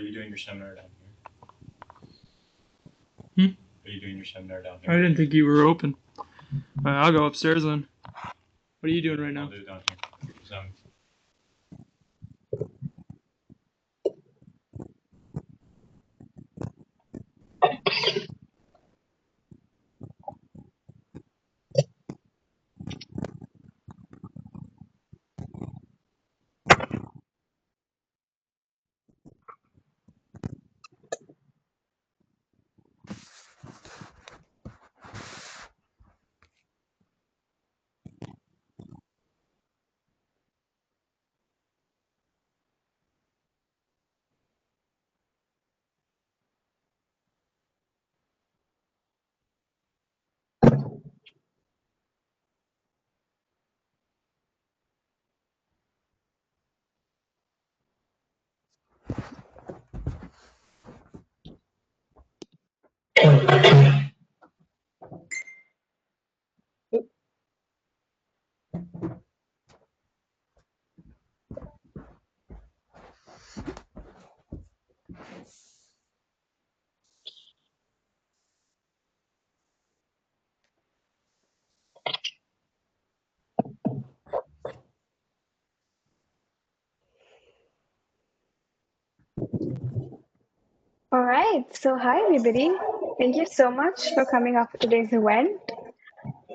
you doing your seminar down here? Are you doing your seminar down here? I didn't think you were open. I'll go upstairs then. What are you doing right now? I'll do it down here. All right, so hi everybody. Thank you so much for coming up for today's event.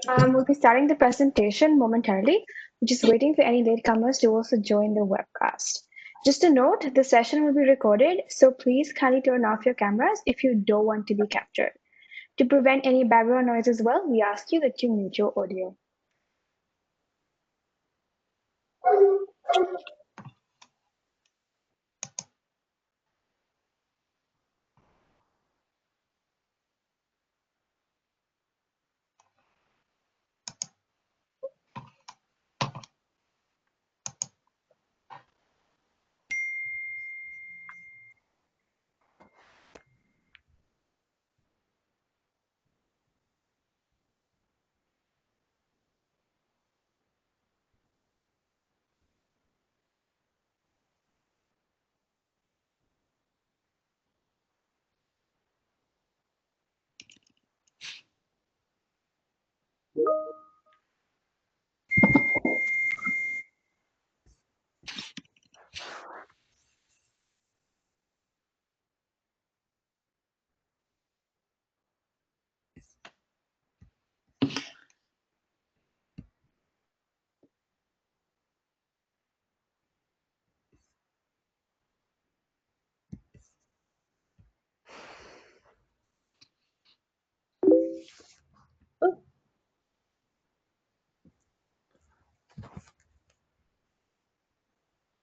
We'll be starting the presentation momentarily. We're just waiting for any latecomers to also join the webcast. Just a note, the session will be recorded, so please kindly turn off your cameras if you don't want to be captured. To prevent any background noise as well, we ask you that you mute your audio.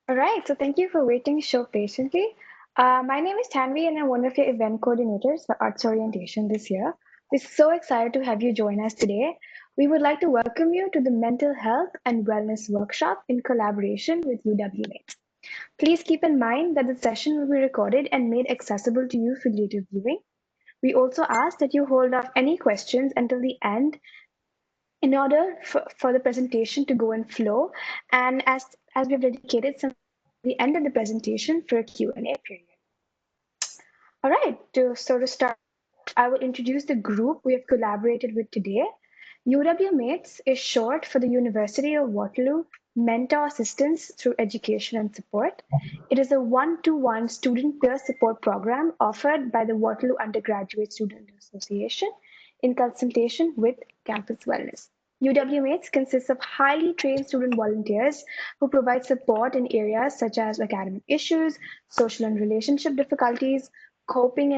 All right, so thank you for waiting so patiently. My name is Tanvi and I'm one of your event coordinators for Arts Orientation this year. We're so excited to have you join us today. We would like to welcome you to the Mental Health and Wellness Workshop in collaboration with UWMATES. Please keep in mind that the session will be recorded and made accessible to you for later viewing. We also ask that you hold off any questions until the end in order for the presentation to go and flow, and as we've dedicated some the end of the presentation for a Q&A period. All right, so to start, I will introduce the group we have collaborated with today. UWMATES is short for the University of Waterloo Mentor Assistance Through Education and Support. It is a one-to-one student peer support program offered by the Waterloo Undergraduate Student Association in consultation with Campus Wellness. UWMATES consists of highly trained student volunteers who provide support in areas such as academic issues, social and relationship difficulties, coping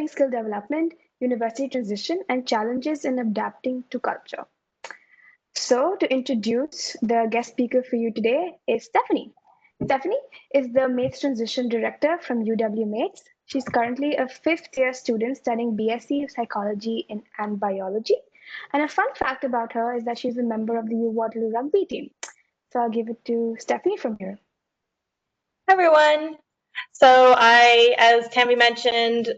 skill development, university transition, and challenges in adapting to culture. So to introduce the guest speaker for you today is Stephanie. Stephanie is the MATES Transition Director from UWMATES. She's currently a fifth-year student studying BSc Psychology and Biology. And a fun fact about her is that she's a member of the U Waterloo rugby team. So I'll give it to Stephanie from here. Hi, everyone. So I, as Tammy mentioned,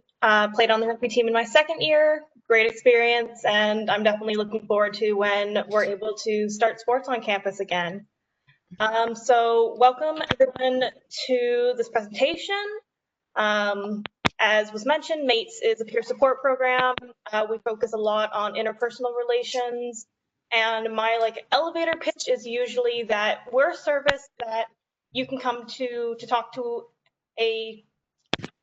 played on the rugby team in my second year. Great experience, and I'm definitely looking forward to when we're able to start sports on campus again. So welcome everyone to this presentation. As was mentioned, MATES is a peer support program. We focus a lot on interpersonal relations, and my elevator pitch is usually that we're a service that you can come to talk to a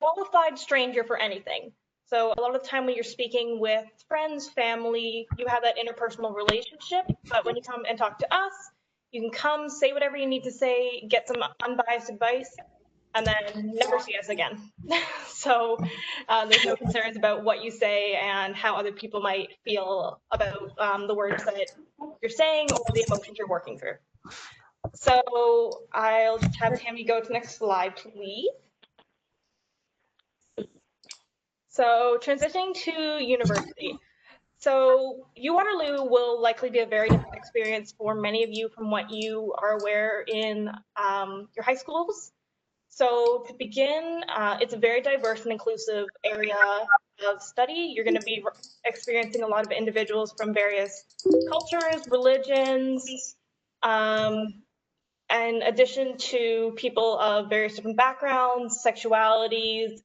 qualified stranger for anything. So a lot of the time when you're speaking with friends, family, you have that interpersonal relationship, but when you come and talk to us, you can come, say whatever you need to say, get some unbiased advice, and then never see us again. So there's no concerns about what you say and how other people might feel about the words that you're saying or the emotions you're working through. So I'll just have Tammy go to the next slide, please. So transitioning to university. So Waterloo will likely be a very different experience for many of you from what you are aware in your high schools. So to begin, it's a very diverse and inclusive area of study. You're going to be experiencing a lot of individuals from various cultures, religions, in addition to people of various different backgrounds, sexualities,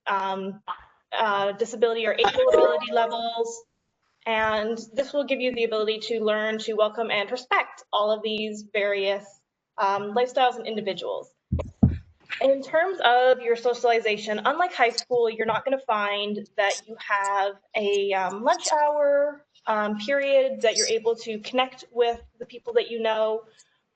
disability or able ability levels. And this will give you the ability to learn to welcome and respect all of these various lifestyles and individuals. In terms of your socialization, unlike high school, you're not going to find that you have a lunch hour period that you're able to connect with the people that you know.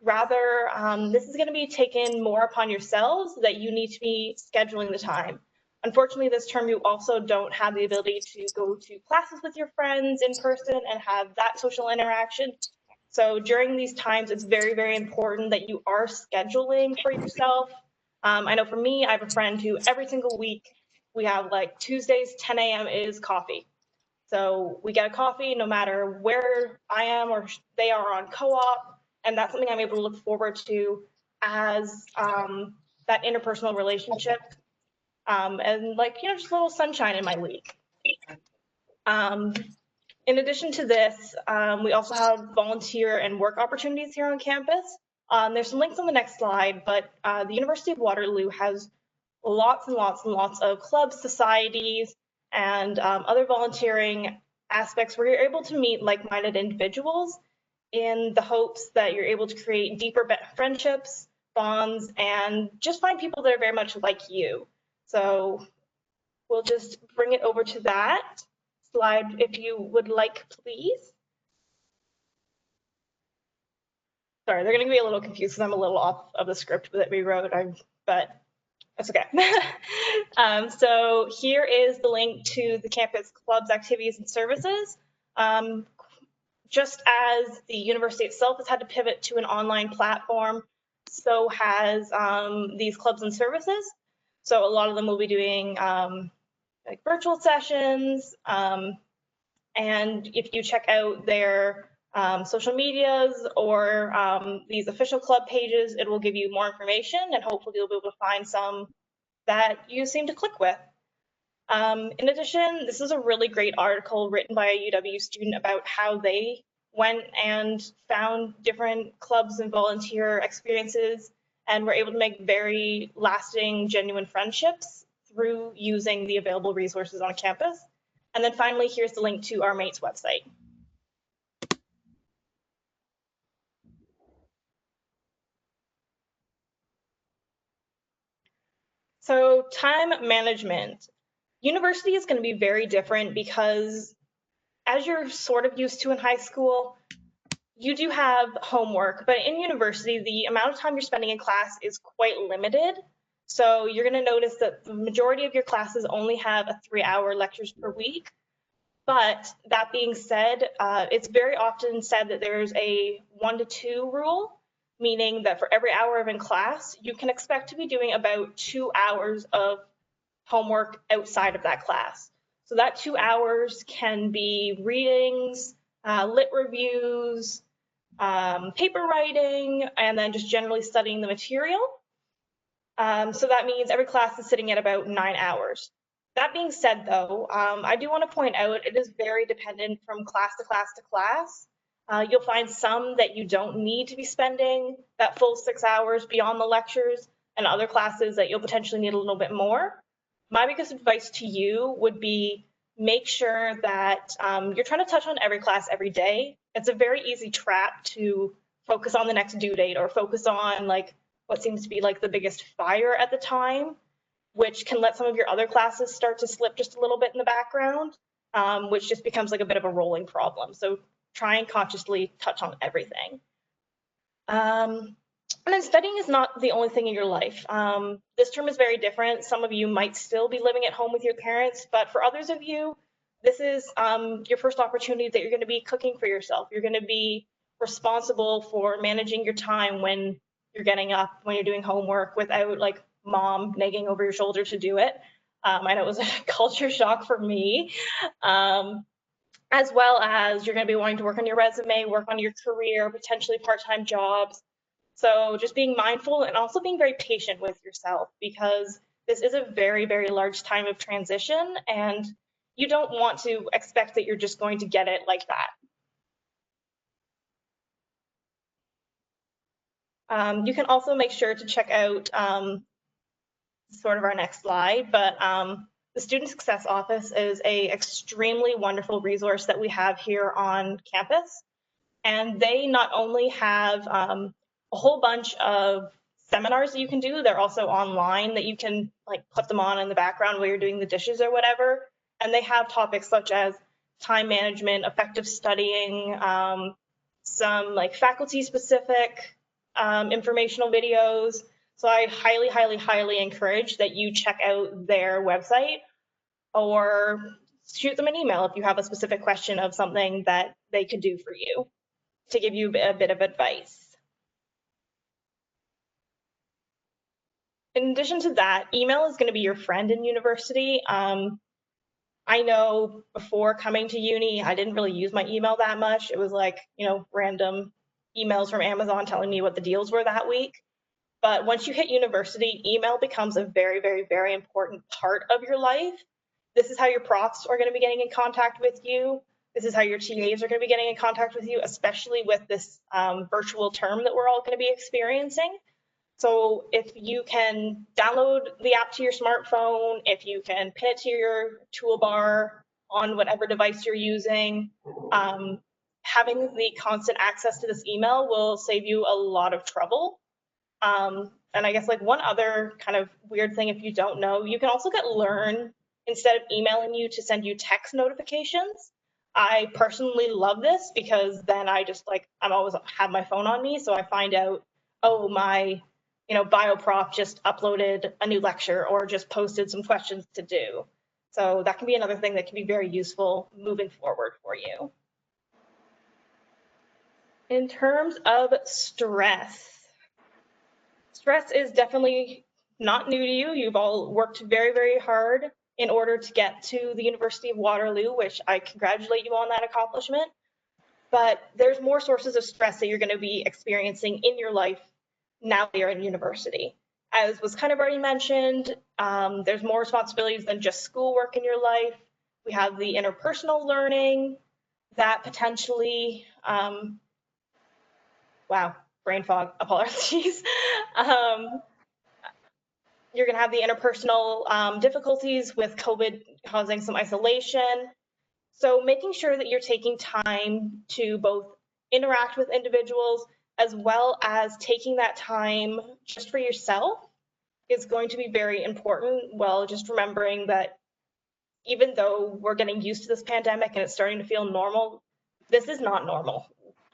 Rather, this is going to be taken more upon yourselves that you need to be scheduling the time. Unfortunately, this term, you also don't have the ability to go to classes with your friends in person and have that social interaction. So during these times, it's very, very important that you are scheduling for yourself. I know for me, I have a friend who every single week we have Tuesdays, 10 a.m. is coffee. So we get a coffee no matter where I am or they are on co-op. And that's something I'm able to look forward to as that interpersonal relationship and just a little sunshine in my week. In addition to this, we also have volunteer and work opportunities here on campus. There's some links on the next slide, but the University of Waterloo has lots and lots and lots of clubs, societies, and other volunteering aspects where you're able to meet like-minded individuals in the hopes that you're able to create deeper friendships, bonds, and just find people that are very much like you. So we'll just bring it over to that slide if you would like, please. Sorry, they're going to be a little confused because I'm a little off of the script that we wrote, but that's okay. So here is the link to the campus clubs, activities, and services. Just as the university itself has had to pivot to an online platform, so has these clubs and services. So a lot of them will be doing like virtual sessions. And if you check out their social medias or these official club pages, it will give you more information and hopefully you'll be able to find some that you seem to click with. In addition, this is a really great article written by a UW student about how they went and found different clubs and volunteer experiences and were able to make very lasting, genuine friendships through using the available resources on campus. And then finally, here's the link to our MATES website. So time management. University is going to be very different because as you're sort of used to in high school, you do have homework, but in university, the amount of time you're spending in class is quite limited. So you're going to notice that the majority of your classes only have a 3-hour lectures per week. But that being said, it's very often said that there's a 1 to 2 rule, meaning that for every hour of in class, you can expect to be doing about 2 hours of homework outside of that class. So that 2 hours can be readings, lit reviews, paper writing, and then just generally studying the material. So that means every class is sitting at about 9 hours. That being said, though, I do want to point out it is very dependent from class to class to class. You'll find some that you don't need to be spending that full 6 hours beyond the lectures, and other classes that you'll potentially need a little bit more. My biggest advice to you would be make sure that you're trying to touch on every class every day. It's a very easy trap to focus on the next due date or focus on like what seems to be like the biggest fire at the time, which can let some of your other classes start to slip just a little bit in the background, which just becomes like a bit of a rolling problem. So try and consciously touch on everything. And then studying is not the only thing in your life. This term is very different. Some of you might still be living at home with your parents, but for others of you, this is your first opportunity that you're going to be cooking for yourself. You're going to be responsible for managing your time when you're getting up, when you're doing homework, without like mom nagging over your shoulder to do it. I know it was a culture shock for me. As well as you're going to be wanting to work on your resume, work on your career, potentially part-time jobs. So just being mindful and also being very patient with yourself, because this is a very, very large time of transition, and you don't want to expect that you're just going to get it like that. You can also make sure to check out sort of our next slide, but the Student Success Office is a extremely wonderful resource that we have here on campus. And they not only have a whole bunch of seminars that you can do, they're also online that you can like put them on in the background while you're doing the dishes or whatever. And they have topics such as time management, effective studying, some like faculty specific informational videos. So I highly, highly, highly encourage that you check out their website or shoot them an email if you have a specific question of something that they could do for you, to give you a bit of advice. In addition to that, email is going to be your friend in university. I know before coming to uni, I didn't really use my email that much. It was like, random emails from Amazon telling me what the deals were that week. But once you hit university, email becomes a very, very, very important part of your life. This is how your profs are going to be getting in contact with you. This is how your TAs are going to be getting in contact with you, especially with this virtual term that we're all going to be experiencing. So if you can download the app to your smartphone, if you can pin it to your toolbar on whatever device you're using, having the constant access to this email will save you a lot of trouble. And I guess like one other kind of weird thing, if you don't know, you can also get Learn, instead of emailing you, to send you text notifications. I personally love this because then I just like, I'm always have my phone on me. So I find out, oh, my, bio prof just uploaded a new lecture or just posted some questions to do. So that can be another thing that can be very useful moving forward for you. In terms of stress, stress is definitely not new to you. You've all worked very, very hard in order to get to the University of Waterloo, which I congratulate you on that accomplishment. But there's more sources of stress that you're going to be experiencing in your life now that you're in university. As was kind of already mentioned, there's more responsibilities than just schoolwork in your life. We have the interpersonal learning that potentially, wow, brain fog, apologies. You're going to have the interpersonal difficulties with COVID causing some isolation. So making sure that you're taking time to both interact with individuals as well as taking that time just for yourself is going to be very important. Well, just remembering that even though we're getting used to this pandemic and it's starting to feel normal, this is not normal.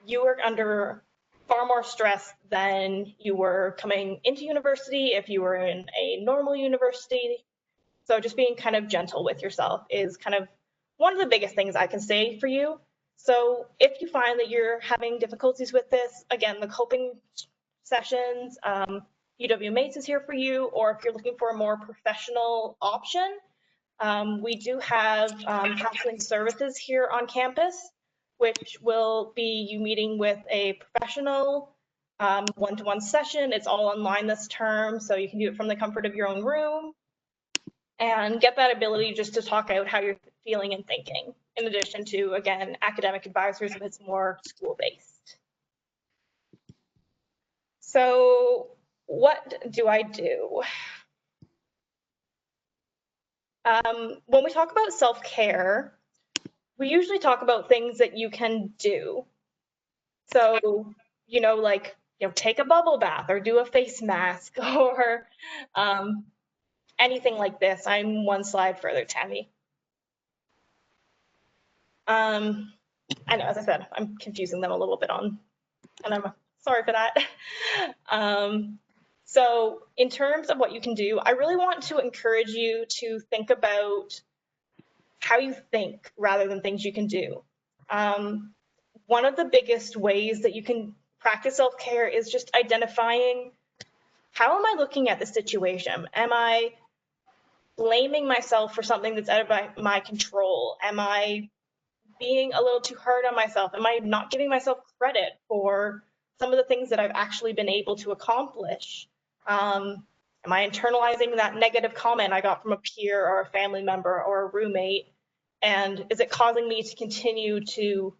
You are under far more stress than you were coming into university if you were in a normal university. So just being kind of gentle with yourself is kind of one of the biggest things I can say for you. So if you find that you're having difficulties with this, again, the coping sessions, UWMATES is here for you, or if you're looking for a more professional option, we do have counseling services here on campus, which will be you meeting with a professional one-to-one session. It's all online this term, so you can do it from the comfort of your own room. and get that ability just to talk out how you're feeling and thinking, in addition to, again, academic advisors if it's more school-based. So what do I do? When we talk about self-care, we usually talk about things that you can do. So, take a bubble bath or do a face mask or anything like this. I'm one slide further, Tammy. I know, as I said, I'm confusing them a little bit and I'm sorry for that. So in terms of what you can do, I really want to encourage you to think about how you think rather than things you can do. One of the biggest ways that you can practice self-care is just identifying, how am I looking at the situation? Am I blaming myself for something that's out of my control? Am I being a little too hard on myself? Am I not giving myself credit for some of the things that I've actually been able to accomplish? Am I internalizing that negative comment I got from a peer or a family member or a roommate? And is it causing me to continue to,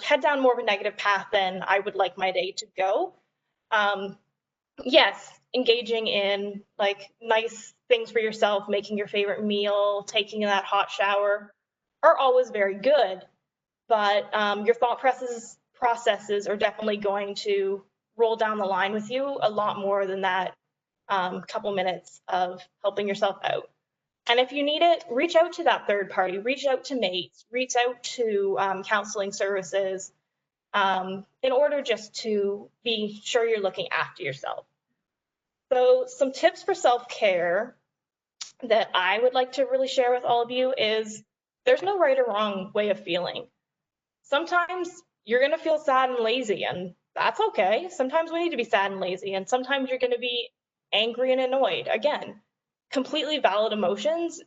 head down more of a negative path than I would like my day to go? Yes, engaging in like nice things for yourself, making your favorite meal, taking that hot shower are always very good, but your thought processes are definitely going to roll down the line with you a lot more than that couple minutes of helping yourself out. And if you need it, reach out to that third party, reach out to mates, reach out to counseling services in order just to be sure you're looking after yourself. So some tips for self-care that I would like to really share with all of you is there's no right or wrong way of feeling. Sometimes you're going to feel sad and lazy, and that's okay. Sometimes we need to be sad and lazy, and sometimes you're going to be angry and annoyed. Again, completely valid emotions,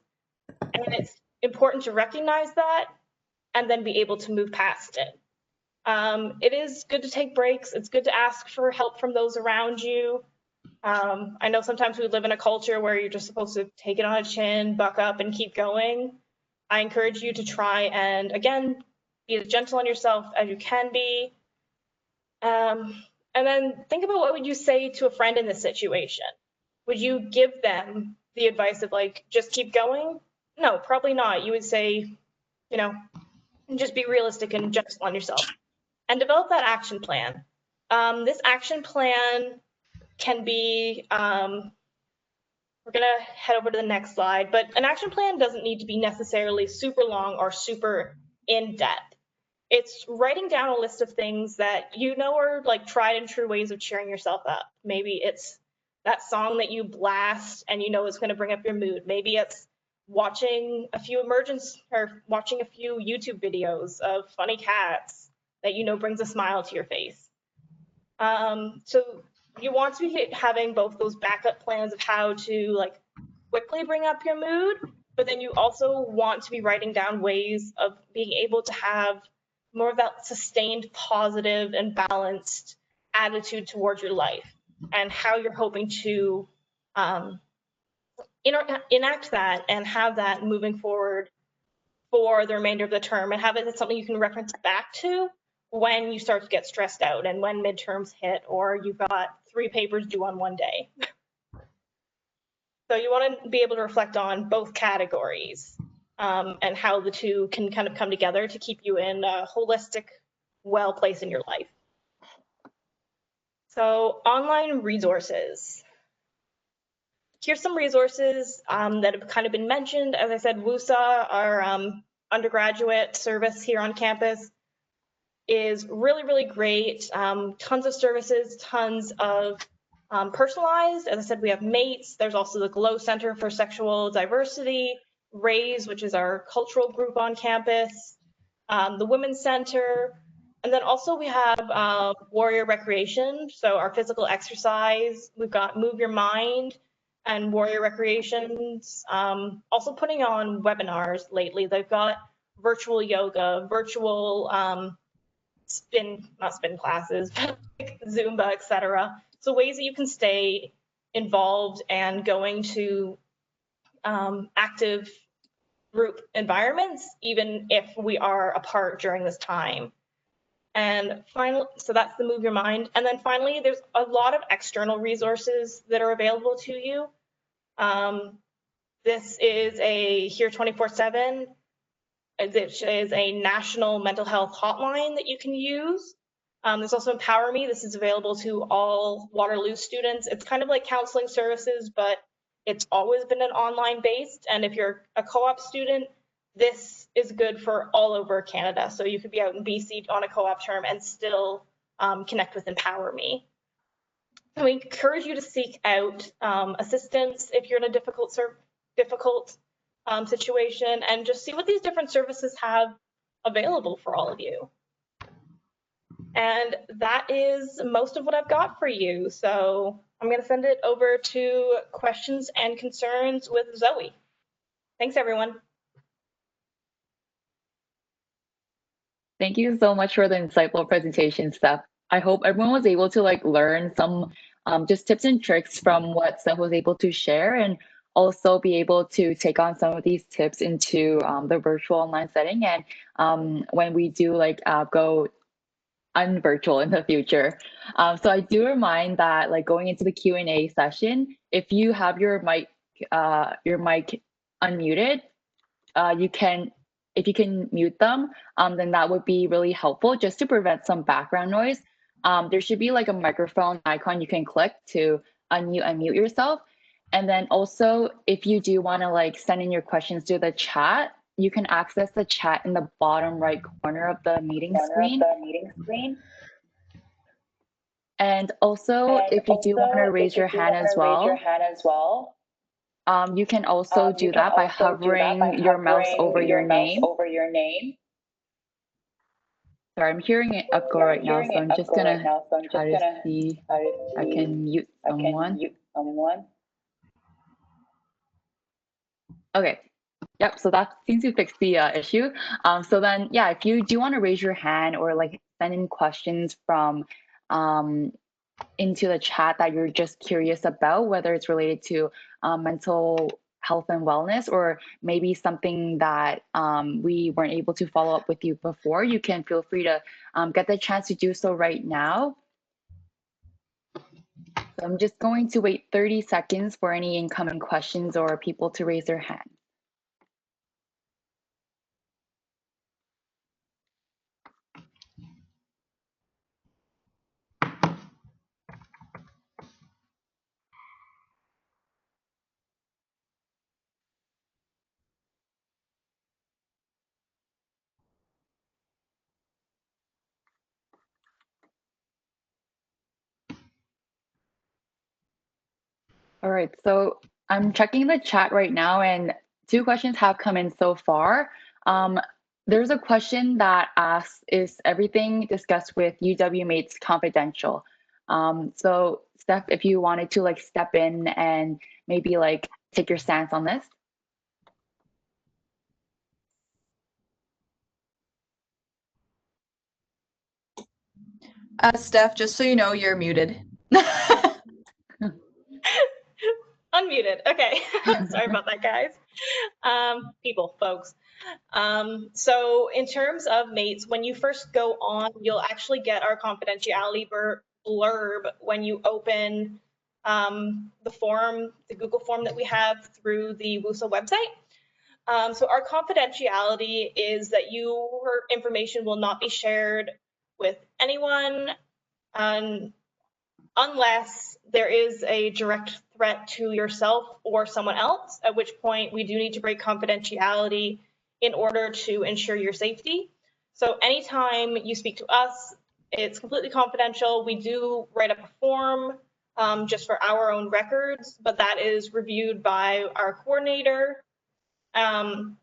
and it's important to recognize that and then be able to move past it. It is good to take breaks. It's good to ask for help from those around you. I know sometimes we live in a culture where you're just supposed to take it on a chin, buck up, and keep going. I encourage you to try and, again, be as gentle on yourself as you can be. And then think about, what would you say to a friend in this situation? Would you give them the advice of like, just keep going? No, probably not. You would say, just be realistic and gentle on yourself and develop that action plan. This action plan can be, we're gonna head over to the next slide, but an action plan doesn't need to be necessarily super long or super in-depth. It's writing down a list of things that are like tried and true ways of cheering yourself up. Maybe it's that song that you blast and it's going to bring up your mood. Maybe it's watching a few YouTube videos of funny cats that brings a smile to your face. So you want to be having both those backup plans of how to like quickly bring up your mood, but then you also want to be writing down ways of being able to have more of that sustained positive and balanced attitude towards your life and how you're hoping to enact that and have that moving forward for the remainder of the term, and have it as something you can reference back to when you start to get stressed out and when midterms hit or you've got 3 papers due on one day. So you want to be able to reflect on both categories and how the two can kind of come together to keep you in a holistic, well place in your life. So online resources. Here's some resources that have kind of been mentioned. As I said, WUSA, our undergraduate service here on campus, is really, really great. Tons of services, tons of personalized. As I said, we have MATES. There's also the GLOW Center for Sexual Diversity, RAISE, which is our cultural group on campus, the Women's Center. And then also we have Warrior Recreation, so our physical exercise. We've got Move Your Mind and Warrior Recreations. Also putting on webinars lately. They've got virtual yoga, virtual not spin classes, but like Zumba, etc. So ways that you can stay involved and going to active group environments, even if we are apart during this time. And finally, so that's the Move Your Mind. And then finally, there's a lot of external resources that are available to you. This is a Here 24/7, which is a national mental health hotline that you can use. There's also Empower Me. This is available to all Waterloo students. It's kind of like counseling services, but it's always been an online based. And if you're a co-op student, this is good for all over Canada. So you could be out in BC on a co-op term and still connect with Empower Me. So we encourage you to seek out assistance if you're in a difficult situation, and just see what these different services have available for all of you. And that is most of what I've got for you. So I'm going to send it over to questions and concerns with Zoe. Thanks, everyone. Thank you so much for the insightful presentation, Steph. I hope everyone was able to learn some just tips and tricks from what Steph was able to share, and also be able to take on some of these tips into the virtual online setting, and when we do go unvirtual in the future. So I do remind that going into the Q&A session, if you have your mic unmuted, if you can mute them, then that would be really helpful just to prevent some background noise. There should be a microphone icon you can click to unmute yourself. And then also, if you do want to send in your questions to the chat, you can access the chat in the bottom right corner of the meeting screen. And also, if you do want to raise your hand as well, you can also do that by hovering your mouse over your name. Sorry, I'm hearing an echo right now, so I'm just gonna try to see if I can mute someone. Okay. Yep, so that seems to fix the issue. So then, yeah, if you do want to raise your hand or send in questions from into the chat that you're just curious about, whether it's related to mental health and wellness, or maybe something that we weren't able to follow up with you before, you can feel free to get the chance to do so right now. So I'm just going to wait 30 seconds for any incoming questions or people to raise their hand. All right, so I'm checking the chat right now, and 2 questions have come in so far. There's a question that asks, is everything discussed with UWMATES confidential? So Steph, if you wanted to step in and maybe take your stance on this. Steph, just so you know, you're muted. Unmuted. Okay. Sorry about that, guys. Folks. So in terms of mates, when you first go on, you'll actually get our confidentiality blurb when you open the form, the Google form that we have through the WUSA website. So our confidentiality is that your information will not be shared with anyone unless there is a direct threat to yourself or someone else, at which point we do need to break confidentiality in order to ensure your safety. So anytime you speak to us, it's completely confidential. We do write up a form just for our own records, but that is reviewed by our coordinator and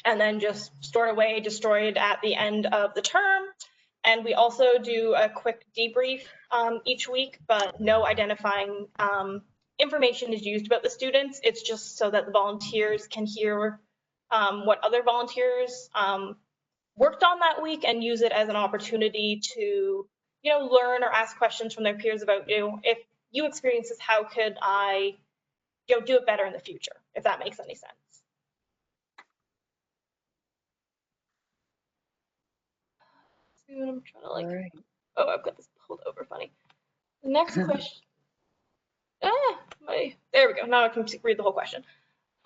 then just stored away, destroyed at the end of the term. And we also do a quick debrief each week, but no identifying information is used about the students. It's just so that the volunteers can hear what other volunteers worked on that week and use it as an opportunity to, learn or ask questions from their peers about, if you experience this, how could I, do it better in the future, if that makes any sense. See what I'm trying to like, Right. oh, I've got this pulled over funny. The next question, there we go. Now I can read the whole question.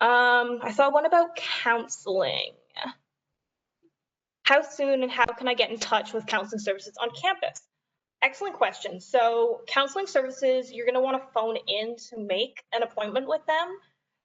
I saw one about counseling. How soon and how can I get in touch with counseling services on campus? Excellent question. So counseling services, you're going to want to phone in to make an appointment with them.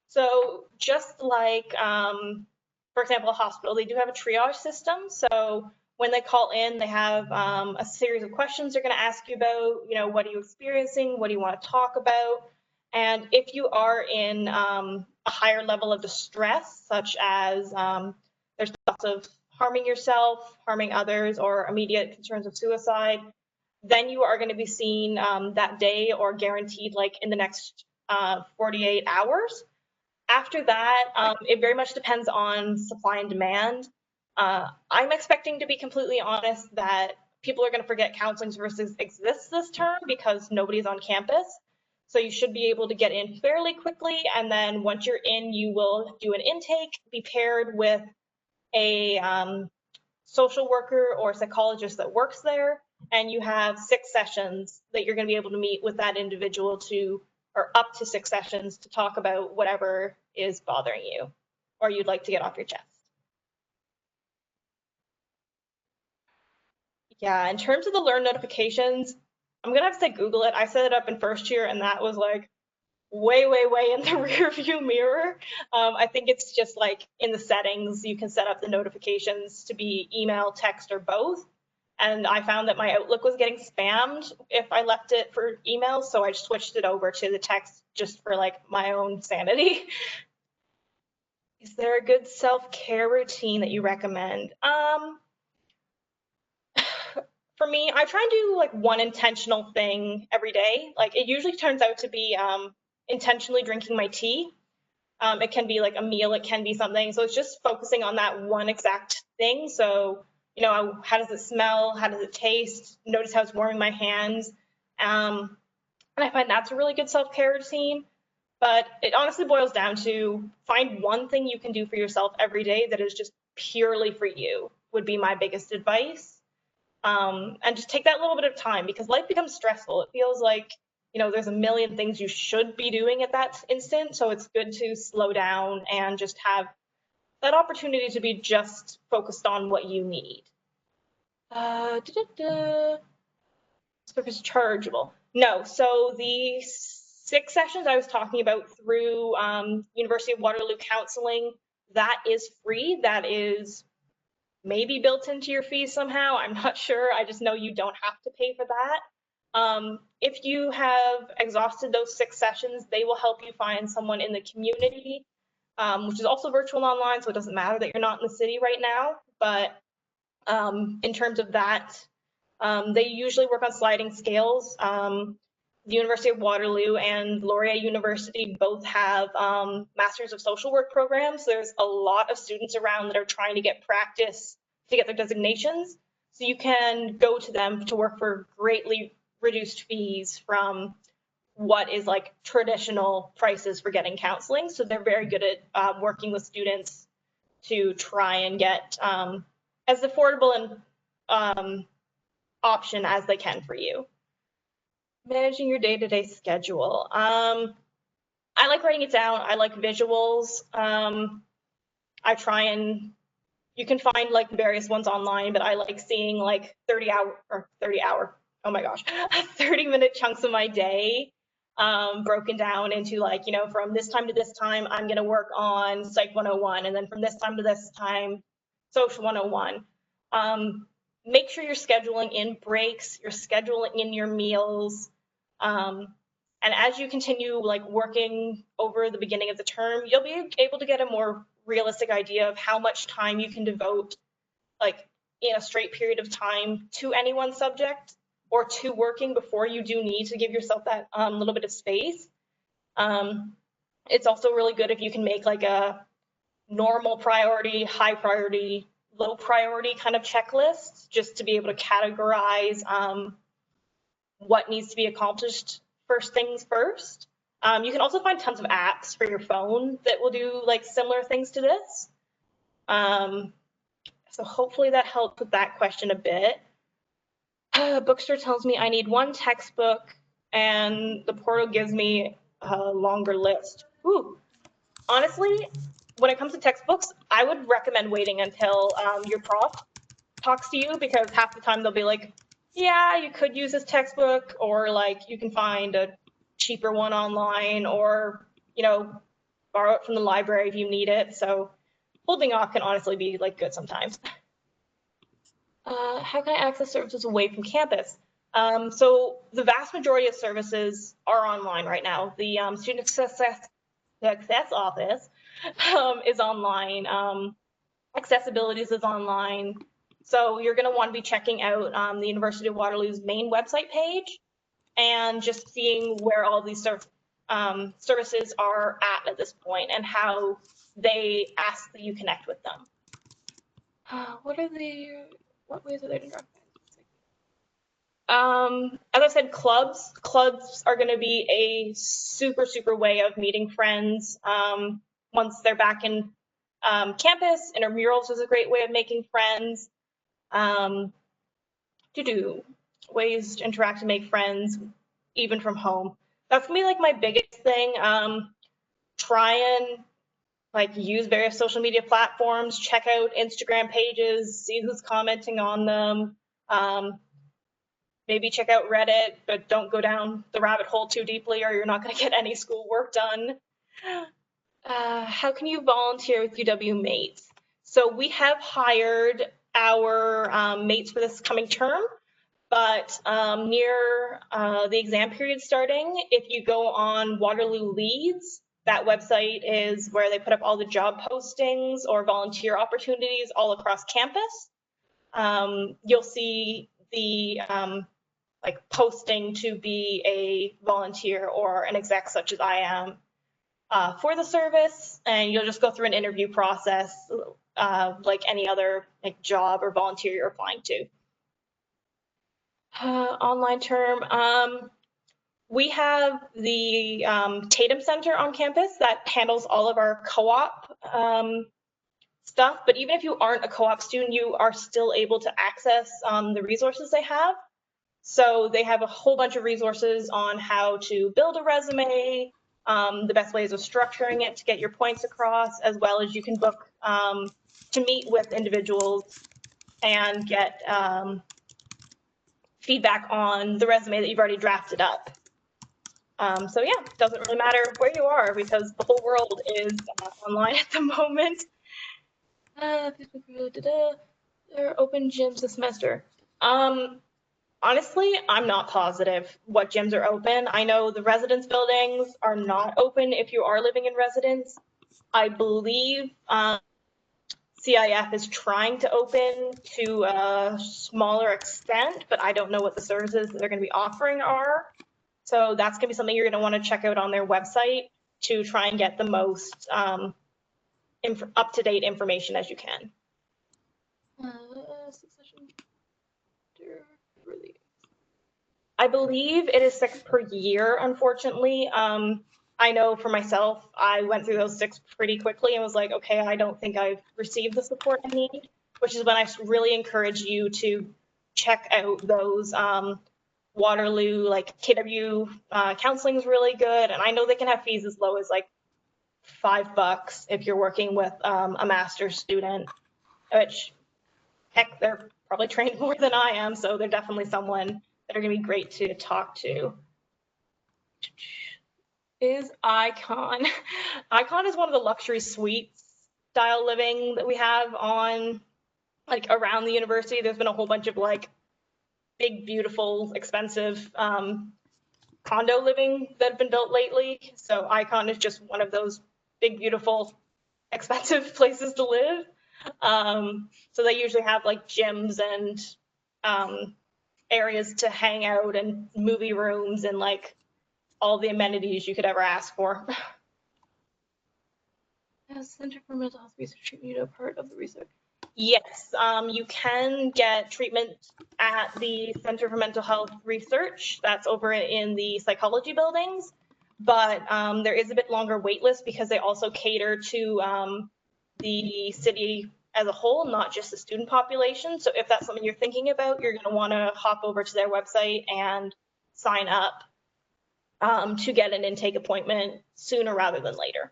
So just like, for example, a hospital, they do have a triage system. So when they call in, they have a series of questions they're going to ask you about, what are you experiencing? What do you want to talk about? And if you are in a higher level of distress, such as there's thoughts of harming yourself, harming others, or immediate concerns of suicide, then you are going to be seen that day or guaranteed like in the next 48 hours. After that, it very much depends on supply and demand. I'm expecting, to be completely honest, that people are going to forget counseling services exists this term because nobody's on campus. So you should be able to get in fairly quickly. And then once you're in, you will do an intake, be paired with a social worker or psychologist that works there. And you have 6 sessions that you're going to be able to meet with that individual or up to 6 sessions to talk about whatever is bothering you or you'd like to get off your chest. Yeah, in terms of the Learn notifications, I'm going to have to say Google it. I set it up in first year and that was like way in the rear view mirror. I think it's just like in the settings, you can set up the notifications to be email, text, or both. And I found that my Outlook was getting spammed if I left it for emails, so I switched it over to the text just for like my own sanity. Is there a good self-care routine that you recommend? For me, I try and do like one intentional thing every day. Like it usually turns out to be intentionally drinking my tea. It can be like a meal, it can be something. So it's just focusing on that one exact thing. So, how does it smell? How does it taste? Notice how it's warming my hands. And I find that's a really good self-care routine. But it honestly boils down to find one thing you can do for yourself every day that is just purely for you, would be my biggest advice. And just take that little bit of time because life becomes stressful. It feels like, there's a million things you should be doing at that instant. So it's good to slow down and just have that opportunity to be just focused on what you need. It's chargeable. No, so the 6 sessions I was talking about through University of Waterloo Counseling, that is free. That is maybe built into your fees somehow. I'm not sure. I just know you don't have to pay for that. If you have exhausted those 6 sessions, they will help you find someone in the community, which is also virtual and online, so it doesn't matter that you're not in the city right now. But in terms of that, they usually work on sliding scales. The University of Waterloo and Laurier University both have Masters of Social Work programs. There's a lot of students around that are trying to get practice to get their designations. So you can go to them to work for greatly reduced fees from what is like traditional prices for getting counseling. So they're very good at working with students to try and get as affordable and option as they can for you. Managing your day-to-day schedule. I like writing it down. I like visuals. I try and, you can find like various ones online, but I like seeing like 30 minute chunks of my day broken down into like, from this time to this time, I'm gonna work on Psych 101, and then from this time to this time, Social 101. Make sure you're scheduling in breaks, you're scheduling in your meals. And as you continue like working over the beginning of the term, you'll be able to get a more realistic idea of how much time you can devote like in a straight period of time to any one subject or to working before you do need to give yourself that little bit of space. It's also really good if you can make like a normal priority, high priority, low priority kind of checklist, just to be able to categorize what needs to be accomplished first things first. You can also find tons of apps for your phone that will do like similar things to this. So hopefully that helped with that question a bit. Bookstore tells me I need 1 textbook, and the portal gives me a longer list. Ooh. Honestly, when it comes to textbooks, I would recommend waiting until your prof talks to you, because half the time they'll be like, yeah, you could use this textbook, or like you can find a cheaper one online, or, you know, borrow it from the library if you need it. So holding off can honestly be like good sometimes. How can I access services away from campus? So the vast majority of services are online right now. The Student Success Office is online. Accessibilities is online. So you're going to want to be checking out the University of Waterloo's main website page and just seeing where all these services are at this point and how they ask that you connect with them. What ways are there to drop? As I said, clubs are going to be a super way of meeting friends once they're back in campus. Intramurals is a great way of making friends. Ways to interact and make friends even from home. That's gonna be like my biggest thing. Try and like use various social media platforms, check out Instagram pages, see who's commenting on them. Maybe check out Reddit, but don't go down the rabbit hole too deeply or you're not going to get any schoolwork done. How can you volunteer with UWMATES? So we have hired our mates for this coming term, but near the exam period starting, if you go on Waterloo Leads, that website is where they put up all the job postings or volunteer opportunities all across campus. You'll see the like posting to be a volunteer or an exec such as I am for the service, and you'll just go through an interview process like any other like job or volunteer you're applying to. Online term. We have the Tatum Center on campus that handles all of our co-op stuff, but even if you aren't a co-op student, you are still able to access the resources they have. So they have a whole bunch of resources on how to build a resume, the best ways of structuring it to get your points across, as well as you can book to meet with individuals and get feedback on the resume that you've already drafted up. So yeah, it doesn't really matter where you are because the whole world is online at the moment. There are open gyms this semester. Honestly, I'm not positive what gyms are open. I know the residence buildings are not open if you are living in residence. I believe CIF is trying to open to a smaller extent, but I don't know what the services that they're going to be offering are. So that's going to be something you're going to want to check out on their website to try and get the most up-to-date information as you can. I believe it is 6 per year, unfortunately. I know for myself, I went through those 6 pretty quickly and was like, okay, I don't think I've received the support I need, which is when I really encourage you to check out those Waterloo, like KW counseling is really good. And I know they can have fees as low as like $5 if you're working with a master's student, which heck, they're probably trained more than I am. So they're definitely someone that are going to be great to talk to. Is Icon. Icon is one of the luxury suites style living that we have on like around the university. There's been a whole bunch of like big, beautiful, expensive condo living that have been built lately. So Icon is just one of those big, beautiful, expensive places to live. So they usually have like gyms and areas to hang out and movie rooms and like all the amenities you could ever ask for. As Center for Mental Health Research treatment, you know, part of the research. Yes, you can get treatment at the Center for Mental Health Research. That's over in the psychology buildings. but there is a bit longer wait list because they also cater to the city as a whole, not just the student population. So if that's something you're thinking about, you're going to want to hop over to their website and sign up to get an intake appointment sooner rather than later.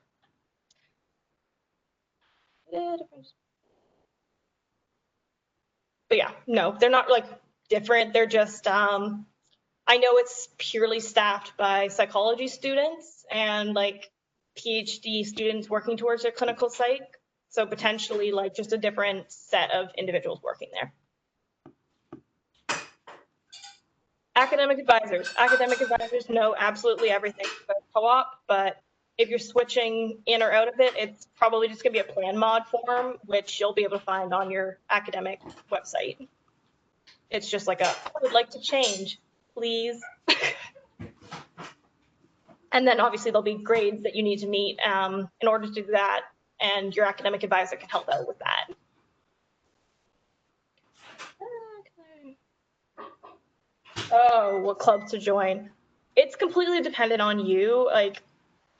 But yeah, no, they're not like different. They're just, I know it's purely staffed by psychology students and like PhD students working towards their clinical psych. So potentially like just a different set of individuals working there. Academic advisors. Academic advisors know absolutely everything about co-op, but if you're switching in or out of it, it's probably just gonna be a plan mod form, which you'll be able to find on your academic website. It's just like I would like to change, please. And then obviously there'll be grades that you need to meet in order to do that, and your academic advisor can help out with that. Oh, what clubs to join? It's completely dependent on you. Like,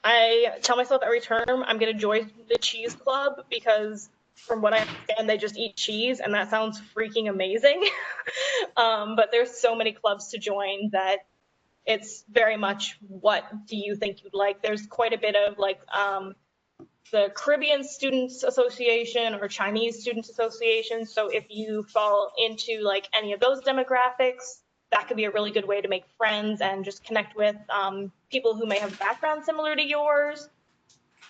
I tell myself every term I'm gonna join the cheese club because from what I understand, they just eat cheese, and that sounds freaking amazing. But there's so many clubs to join that it's very much what do you think you'd like. There's quite a bit of like the Caribbean Students Association or Chinese Students Association. So if you fall into like any of those demographics, that could be a really good way to make friends and just connect with people who may have a background similar to yours.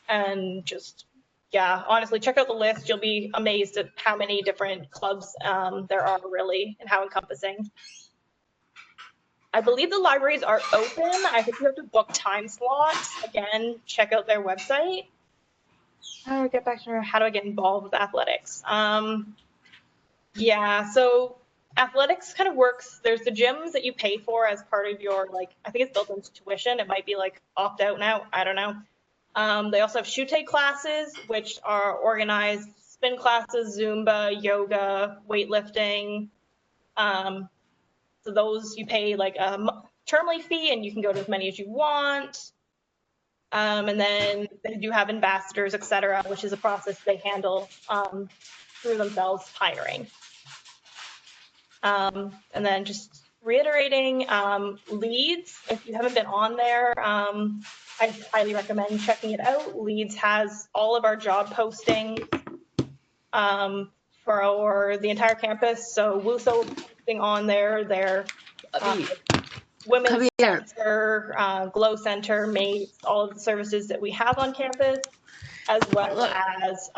And just, yeah, honestly, check out the list. You'll be amazed at how many different clubs there are really and how encompassing. I believe the libraries are open. I think you have to book time slots. Again, check out their website. How do I get back to how do I get involved with athletics? Yeah, so athletics kind of works. There's the gyms that you pay for as part of your, like, I think it's built into tuition. It might be like opt out now. I don't know. They also have shute classes, which are organized spin classes, Zumba, yoga, weightlifting. So those you pay like a termly fee and you can go to as many as you want. And then they do have ambassadors, et cetera, which is a process they handle through themselves hiring. And then just reiterating, Leads, if you haven't been on there, I highly recommend checking it out. Leads has all of our job postings for the entire campus. So WUSO will be posting on there, their Women's Center, Glow Center, MATES, all of the services that we have on campus, as well as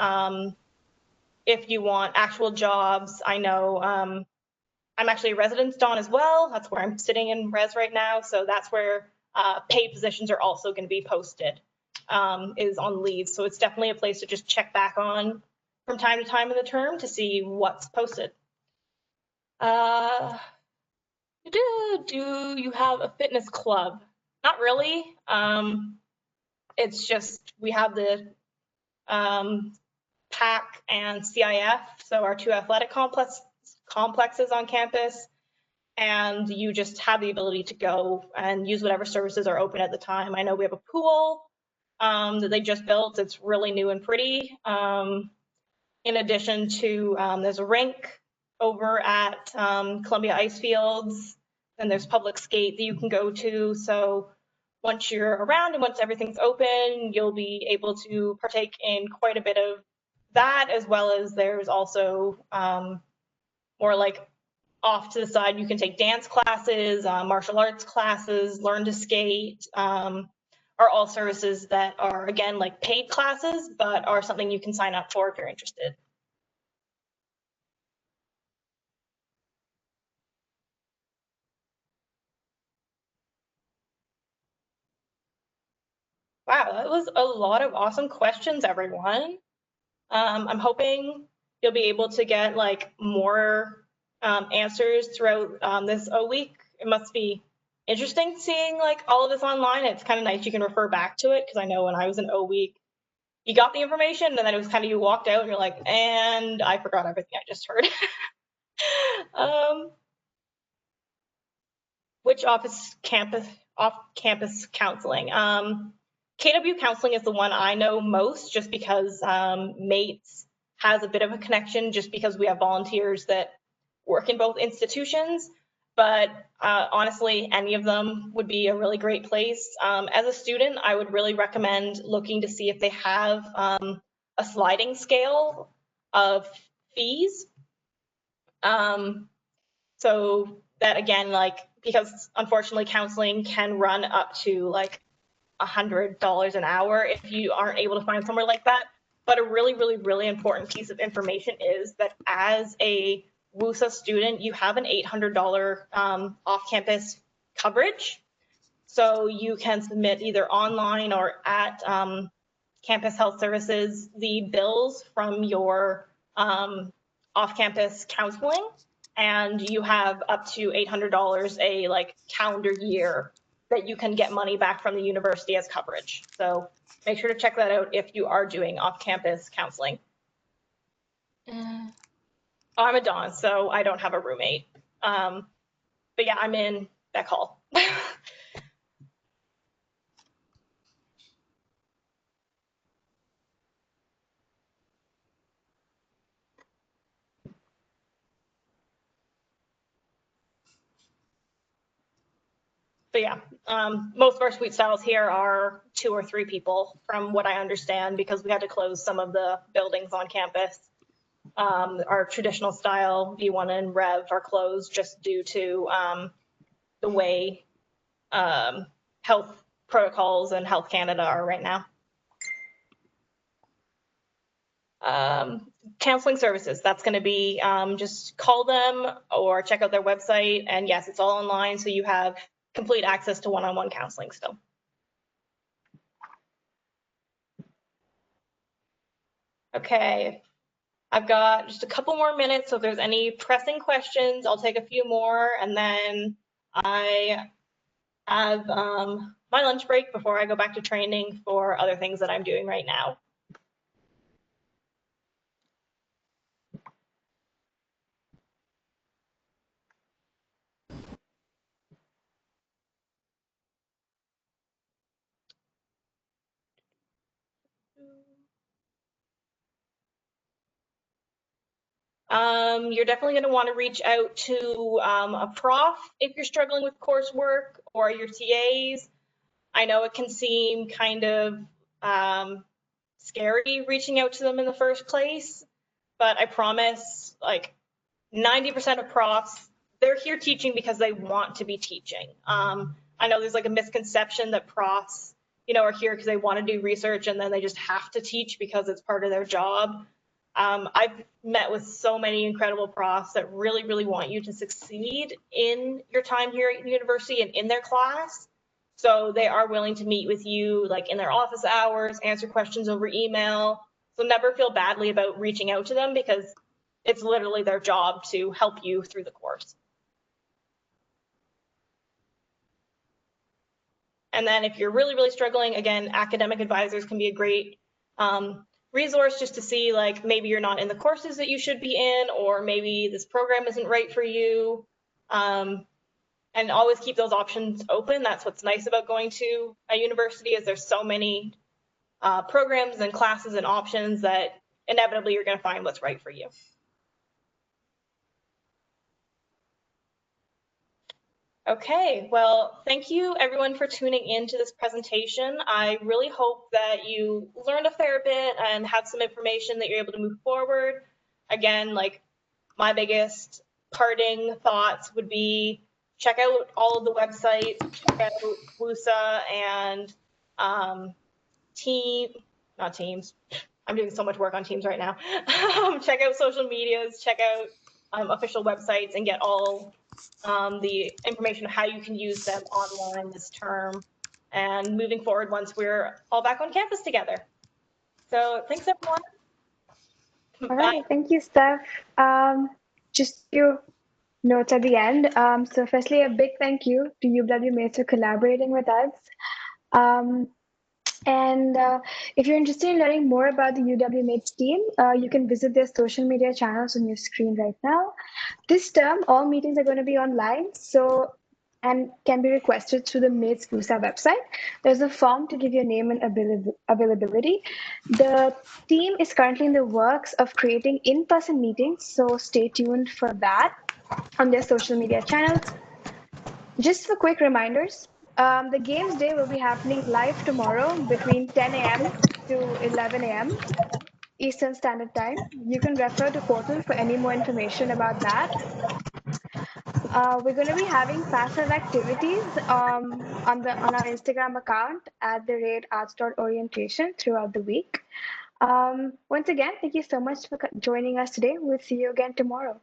if you want actual jobs. I know I'm actually a residence don as well. That's where I'm sitting in res right now. So that's where paid positions are also going to be posted, is on Leads. So it's definitely a place to just check back on from time to time in the term to see what's posted. Do you have a fitness club? Not really. It's just we have the PAC and CIF, so our two athletic complexes on campus, and you just have the ability to go and use whatever services are open at the time. I know we have a pool that they just built. It's really new and pretty. In addition to, there's a rink over at Columbia Ice Fields, and there's public skate that you can go to. So once you're around and once everything's open, you'll be able to partake in quite a bit of that, as well as there's also more like off to the side, you can take dance classes, martial arts classes, learn to skate, are all services that are, again, like paid classes, but are something you can sign up for if you're interested. Wow, that was a lot of awesome questions, everyone. I'm hoping you'll be able to get like more answers throughout this O week. It must be interesting seeing like all of this online. It's kind of nice you can refer back to it, because I know when I was in O week, you got the information and then it was kind of you walked out and you're like, and I forgot everything I just heard. Which off-campus counseling. KW counseling is the one I know most, just because MATES has a bit of a connection, just because we have volunteers that work in both institutions. But honestly, any of them would be a really great place. As a student, I would really recommend looking to see if they have a sliding scale of fees. So that, again, like, because unfortunately counseling can run up to like $100 an hour if you aren't able to find somewhere like that. But a really, really, really important piece of information is that as a WUSA student, you have an $800 off-campus coverage. So you can submit either online or at Campus Health Services the bills from your off-campus counseling, and you have up to $800 a like calendar year that you can get money back from the university as coverage. So make sure to check that out if you are doing off-campus counseling. I'm a Dawn, so I don't have a roommate. But yeah, I'm in Beck Hall. But yeah, most of our suite styles here are 2 or 3 people, from what I understand, because we had to close some of the buildings on campus. Our traditional style V1 and Rev are closed just due to the way health protocols and Health Canada are right now. Counseling services, that's going to be just call them or check out their website. And yes, it's all online, so you have complete access to one-on-one counseling still. Okay, I've got just a couple more minutes, so if there's any pressing questions, I'll take a few more, and then I have my lunch break before I go back to training for other things that I'm doing right now. You're definitely going to want to reach out to a prof if you're struggling with coursework, or your TAs. I know it can seem kind of scary reaching out to them in the first place, but I promise, like 90% of profs, they're here teaching because they want to be teaching. I know there's like a misconception that profs, are here because they want to do research and then they just have to teach because it's part of their job. I've met with so many incredible profs that really, really want you to succeed in your time here at the university and in their class. So they are willing to meet with you like in their office hours, answer questions over email. So never feel badly about reaching out to them, because it's literally their job to help you through the course. And then if you're really, really struggling, again, academic advisors can be a great resource just to see, like, maybe you're not in the courses that you should be in, or maybe this program isn't right for you. And always keep those options open. That's what's nice about going to a university, is there's so many programs and classes and options that inevitably you're going to find what's right for you. Okay, well, thank you everyone for tuning in to this presentation. I really hope that you learned a fair bit and have some information that you're able to move forward. Again, like, my biggest parting thoughts would be check out all of the websites, check out WUSA and not Teams. I'm doing so much work on Teams right now. Check out social medias, check out official websites, and get all the information of how you can use them online this term and moving forward once we're all back on campus together. So thanks, everyone. All right, thank you, Steph. Just a few notes at the end. So firstly, a big thank you to UWMATES for collaborating with us. And if you're interested in learning more about the UWMATES team, you can visit their social media channels on your screen right now. This term, all meetings are going to be online. So and can be requested through the MATES VUSA website. There's a form to give your name and availability. The team is currently in the works of creating in-person meetings, so stay tuned for that on their social media channels. Just for quick reminders, the Games Day will be happening live tomorrow between 10 a.m. to 11 a.m. Eastern Standard Time. You can refer to portal for any more information about that. We're going to be having passive activities on our Instagram account at the rate arts.orientation throughout the week. Once again, thank you so much for joining us today. We'll see you again tomorrow.